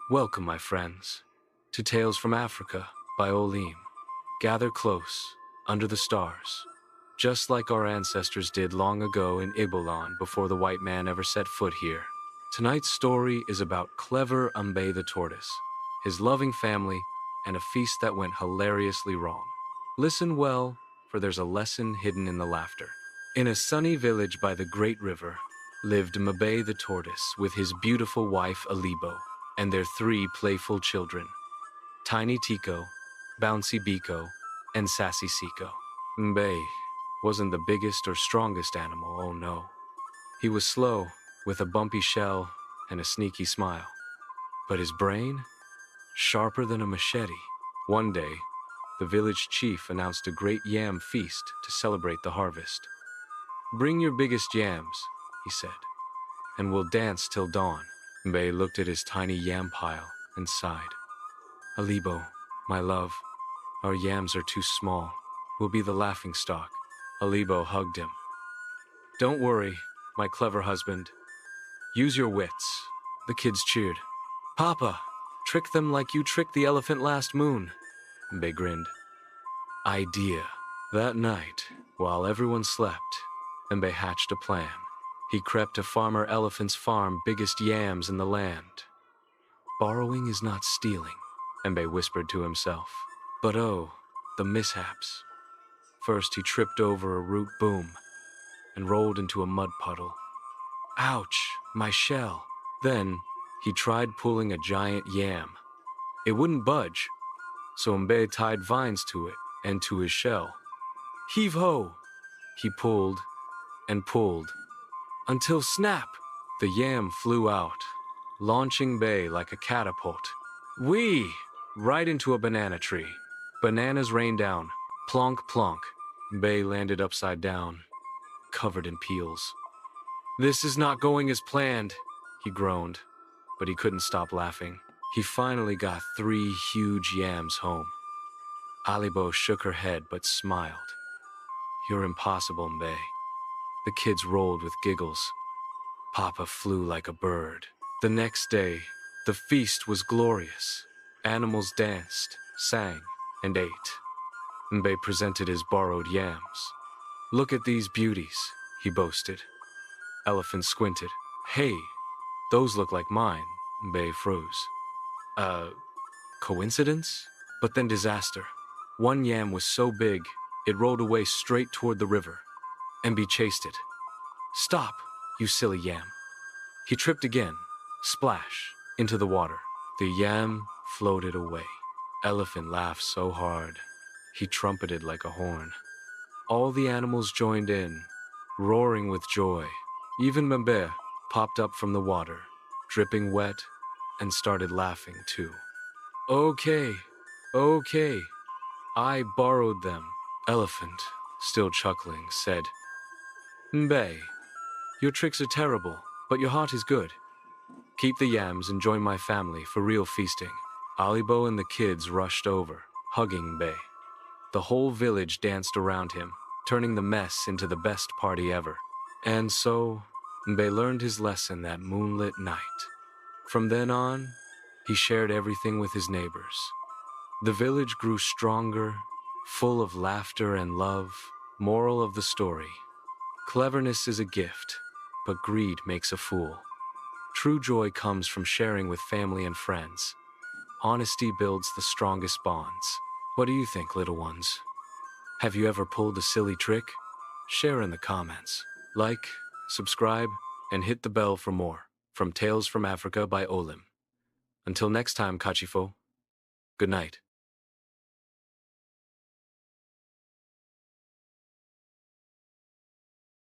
Welcome, my friends, to Tales from Africa by Olim. Gather close, under the stars, just like our ancestors did long ago in Igboland before the white man ever set foot here. Tonight's story is about clever Mbe the Tortoise, his loving family, and a feast that went hilariously wrong. Listen well, for there's a lesson hidden in the laughter. In a sunny village by the great river, lived Mbe the Tortoise with his beautiful wife Alibo and their 3 playful children, Tiny Tico, Bouncy Biko, and Sassy Siko. Mbe wasn't the biggest or strongest animal, oh no. He was slow, with a bumpy shell and a sneaky smile. But his brain? Sharper than a machete. One day, the village chief announced a great yam feast to celebrate the harvest. "Bring your biggest yams," he said, "and we'll dance till dawn." Mbe looked at his tiny yam pile and sighed. "Alibo, my love, our yams are too small. We'll be the laughingstock." Alibo hugged him. "Don't worry, my clever husband. Use your wits." The kids cheered. "Papa, trick them like you tricked the elephant last moon." Mbe grinned. Idea. That night, while everyone slept, Mbe hatched a plan. He crept to Farmer Elephant's farm, biggest yams in the land. "Borrowing is not stealing," Mbe whispered to himself. But oh, the mishaps. First he tripped over a root boom and rolled into a mud puddle. Ouch, my shell. Then he tried pulling a giant yam. It wouldn't budge, so Mbe tied vines to it and to his shell. Heave-ho! He pulled and pulled, until snap! The yam flew out, launching Mbe like a catapult. Whee! Right into a banana tree. Bananas rained down, plonk plonk. Mbe landed upside down, covered in peels. "This is not going as planned," he groaned, but he couldn't stop laughing. He finally got 3 huge yams home. Alibo shook her head but smiled. "You're impossible, Mbe." The kids rolled with giggles. Papa flew like a bird. The next day, the feast was glorious. Animals danced, sang, and ate. Mbe presented his borrowed yams. "Look at these beauties," he boasted. Elephant squinted. "Hey, those look like mine." Mbe froze. Coincidence? But then disaster. One yam was so big, it rolled away straight toward the river. Mbe chased it. "Stop, you silly yam." He tripped again, splash, into the water. The yam floated away. Elephant laughed so hard, he trumpeted like a horn. All the animals joined in, roaring with joy. Even Mbe popped up from the water, dripping wet, and started laughing too. Okay, I borrowed them." Elephant, still chuckling, said, "Mbe, your tricks are terrible, but your heart is good. Keep the yams and join my family for real feasting." Alibo and the kids rushed over, hugging Mbe. The whole village danced around him, turning the mess into the best party ever. And so, Mbe learned his lesson that moonlit night. From then on, he shared everything with his neighbors. The village grew stronger, full of laughter and love. Moral of the story: cleverness is a gift, but greed makes a fool. True joy comes from sharing with family and friends. Honesty builds the strongest bonds. What do you think, little ones? Have you ever pulled a silly trick? Share in the comments. Like, subscribe, and hit the bell for more. From Tales from Africa by Olim. Until next time, Kachifo. Good night.